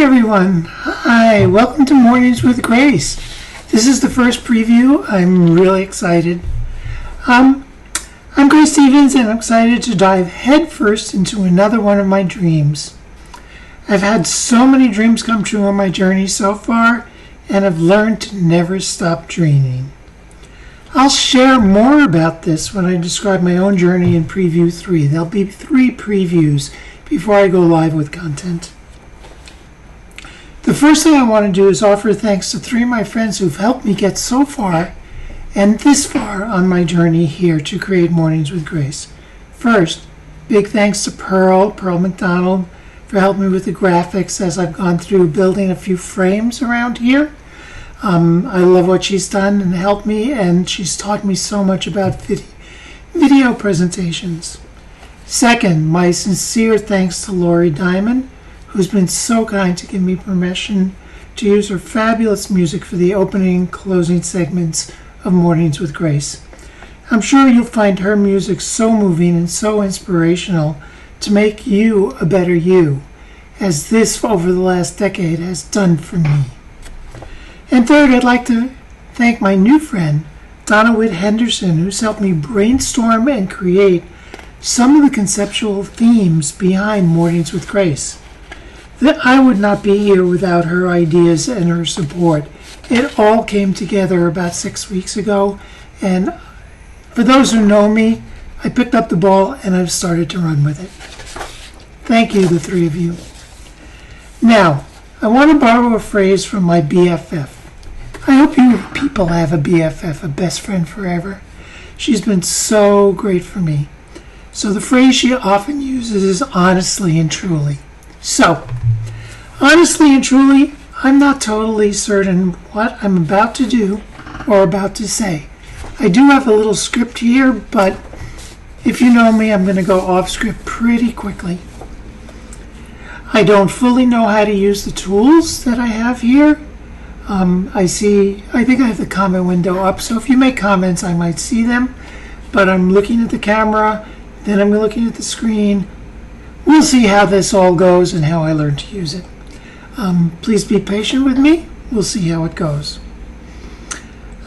Everyone. Hi, welcome to Mornings with Grace. This is the first preview. I'm really excited. I'm Grace Stevens, and I'm excited to dive headfirst into another one of my dreams. I've had so many dreams come true on my journey so far, and I've learned to never stop dreaming. I'll share more about this when I describe my own journey in Preview 3. There'll be 3 previews before I go live with content. The first thing I want to do is offer thanks to 3 of my friends who've helped me get so far and this far on my journey here to create Mornings with Grace. First, big thanks to Pearl McDonald, for helping me with the graphics as I've gone through building a few frames around here. I love what she's done and helped me, and she's taught me so much about video presentations. Second, my sincere thanks to Lori Diamond, who's been so kind to give me permission to use her fabulous music for the opening and closing segments of Mornings with Grace. I'm sure you'll find her music so moving and so inspirational to make you a better you, as this over the last decade has done for me. And third, I'd like to thank my new friend, Donna Witt Henderson, who's helped me brainstorm and create some of the conceptual themes behind Mornings with Grace. That I would not be here without her ideas and her support. It all came together about 6 weeks ago, and for those who know me, I picked up the ball and I've started to run with it. Thank you, the 3 of you. Now, I want to borrow a phrase from my BFF. I hope you people have a BFF, a best friend forever. She's been so great for me. So the phrase she often uses is honestly and truly. So, honestly and truly, I'm not totally certain what I'm about to do or about to say. I do have a little script here, but if you know me, I'm going to go off script pretty quickly. I don't fully know how to use the tools that I have here. I think I have the comment window up, so if you make comments, I might see them, but I'm looking at the camera, then I'm looking at the screen. We'll see how this all goes and how I learn to use it. Please be patient with me. We'll see how it goes.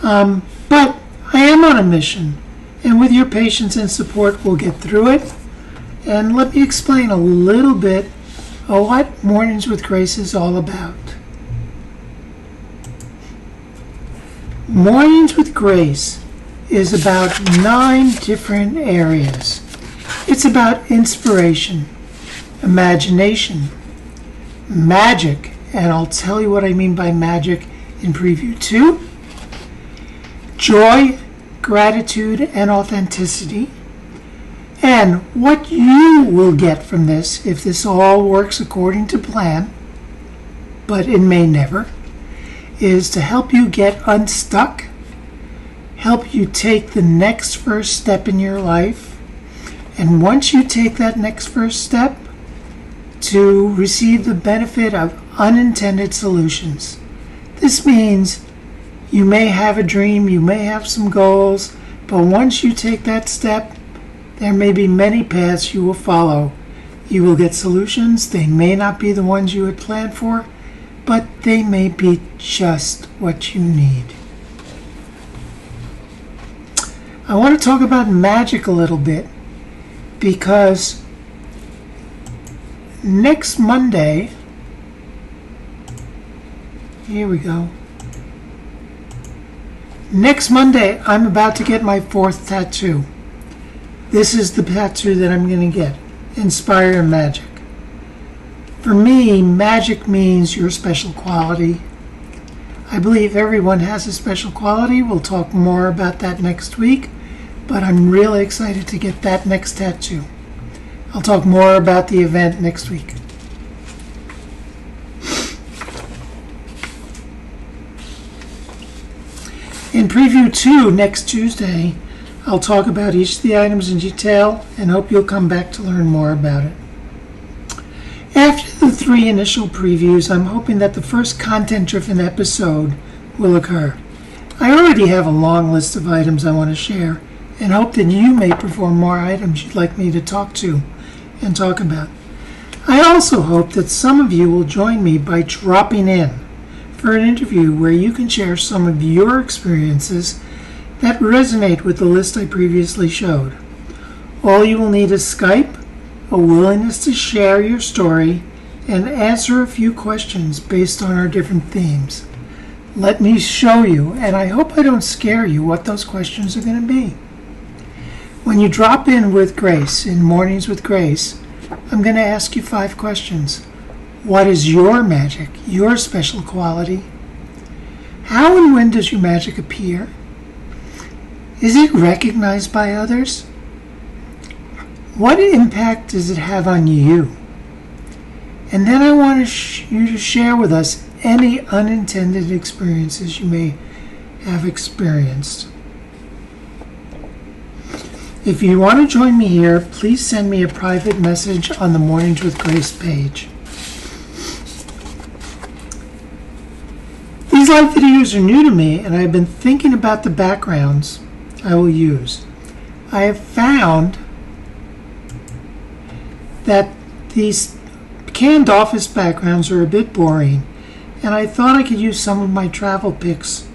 But I am on a mission, and with your patience and support, we'll get through it. And let me explain a little bit of what Mornings with Grace is all about. Mornings with Grace is about 9 different areas. It's about inspiration, imagination, magic, and I'll tell you what I mean by magic in preview 2, joy, gratitude, and authenticity, and what you will get from this if this all works according to plan, but it may never, is to help you get unstuck, help you take the next first step in your life, and once you take that next first step, to receive the benefit of unintended solutions. This means you may have a dream, you may have some goals, but once you take that step, there may be many paths you will follow. You will get solutions. They may not be the ones you had planned for, but they may be just what you need. I want to talk about magic a little bit because next Monday, here we go. Next Monday, I'm about to get my 4th tattoo. This is the tattoo that I'm going to get. Inspire Magic. For me, magic means your special quality. I believe everyone has a special quality. We'll talk more about that next week, but I'm really excited to get that next tattoo. I'll talk more about the event next week. In preview 2, next Tuesday, I'll talk about each of the items in detail and hope you'll come back to learn more about it. After the 3 initial previews, I'm hoping that the first content-driven episode will occur. I already have a long list of items I want to share and hope that you may perform more items you'd like me to talk to and talk about. I also hope that some of you will join me by dropping in for an interview where you can share some of your experiences that resonate with the list I previously showed. All you will need is Skype, a willingness to share your story, and answer a few questions based on our different themes. Let me show you, and I hope I don't scare you, what those questions are going to be. When you drop in with Grace, in Mornings with Grace, I'm going to ask you 5 questions. What is your magic, your special quality? How and when does your magic appear? Is it recognized by others? What impact does it have on you? And then I want you to share with us any unintended experiences you may have experienced. If you want to join me here, please send me a private message on the Mornings with Grace page. These live videos are new to me, and I've been thinking about the backgrounds I will use. I have found that these canned office backgrounds are a bit boring, and I thought I could use some of my travel pics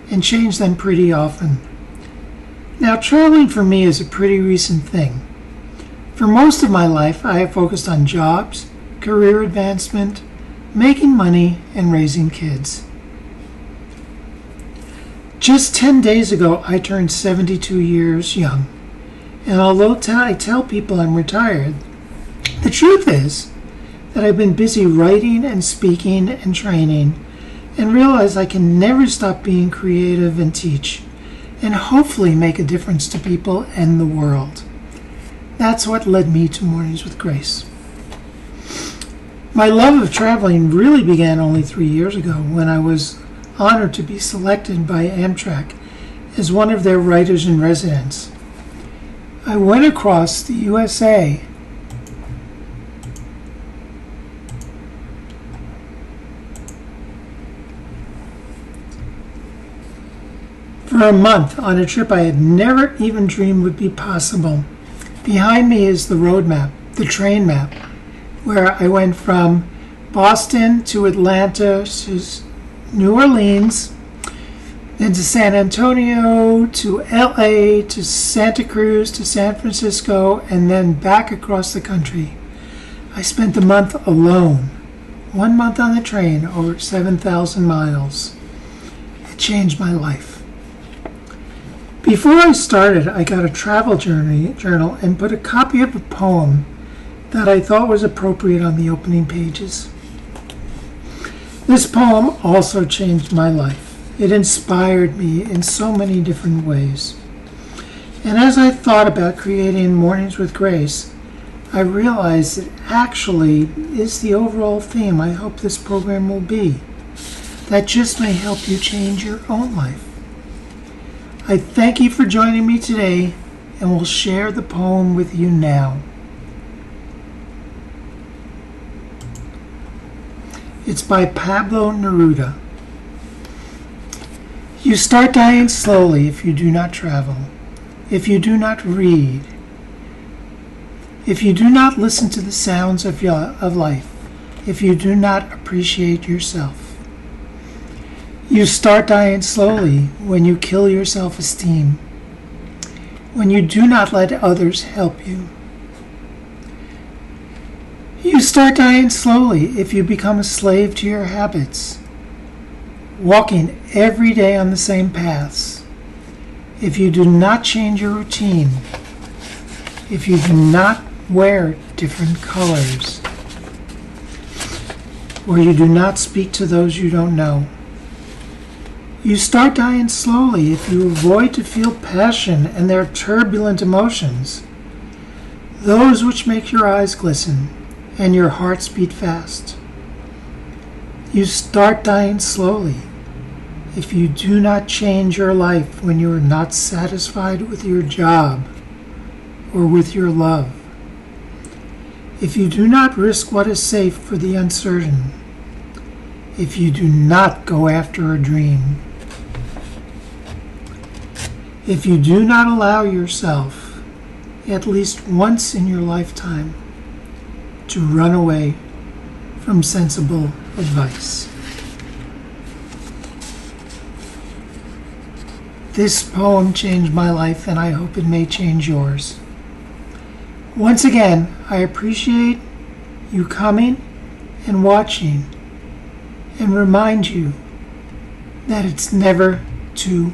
and change them pretty often. Now, traveling for me is a pretty recent thing. For most of my life, I have focused on jobs, career advancement, making money, and raising kids. Just 10 days ago, I turned 72 years young, and although I tell people I'm retired, the truth is that I've been busy writing and speaking and training, and realize I can never stop being creative and teach, and hopefully make a difference to people and the world. That's what led me to Mornings with Grace. My love of traveling really began only 3 years ago when I was honored to be selected by Amtrak as one of their writers in residence. I went across the USA for a month on a trip I had never even dreamed would be possible. Behind me is the road map, the train map, where I went from Boston to Atlanta to New Orleans, then to San Antonio, to LA, to Santa Cruz, to San Francisco, and then back across the country. I spent a month alone, 1 month on the train, over 7,000 miles. It changed my life. Before I started, I got a travel journal and put a copy of a poem that I thought was appropriate on the opening pages. This poem also changed my life. It inspired me in so many different ways. And as I thought about creating Mornings with Grace, I realized it actually is the overall theme I hope this program will be. That just may help you change your own life. I thank you for joining me today and will share the poem with you now. It's by Pablo Neruda. You start dying slowly if you do not travel, if you do not read, if you do not listen to the sounds of life, if you do not appreciate yourself. You start dying slowly when you kill your self-esteem, when you do not let others help you. You start dying slowly if you become a slave to your habits, walking every day on the same paths, if you do not change your routine, if you do not wear different colors, or you do not speak to those you don't know. You start dying slowly if you avoid to feel passion and their turbulent emotions, those which make your eyes glisten and your hearts beat fast. You start dying slowly if you do not change your life when you are not satisfied with your job or with your love. If you do not risk what is safe for the uncertain, if you do not go after a dream, if you do not allow yourself, at least once in your lifetime, to run away from sensible advice. This poem changed my life, and I hope it may change yours. Once again, I appreciate you coming and watching, and remind you that it's never too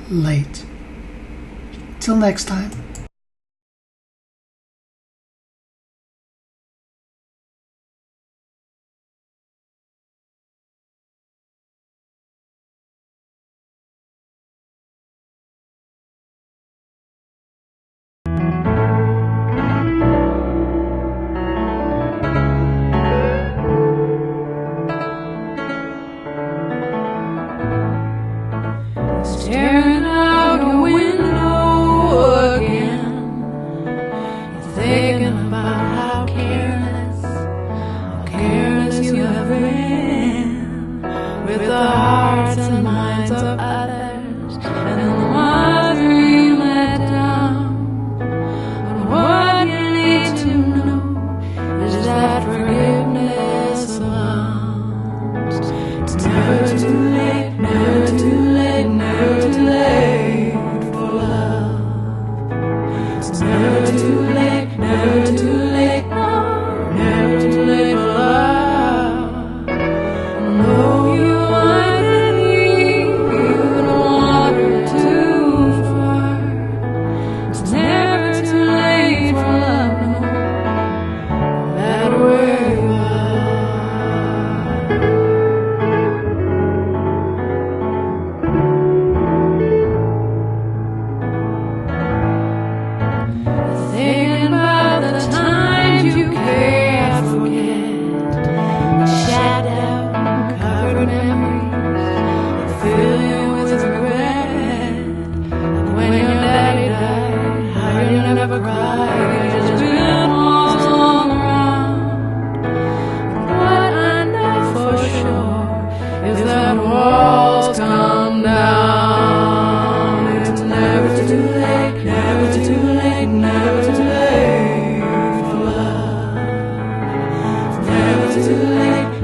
late. Till next time. Staring out a window again, thinking about how careless you have been with the hearts and minds of others, and the ones you let down. But what you need to know is that forgiveness abounds. It's never too late, never too late, never too late for love. It's never too late, never too late, no, never too late for love. No, you might believe you don't wander too far. It's never too late for love, no matter where you are. Thinking about the times you can't forget, the shadow covered memories that fill you with regret. Like when your daddy died, how you never cried, you just built walls all around. But what I know for sure is that walls come down. It's never too late, never too late, never too late for love. Never too late,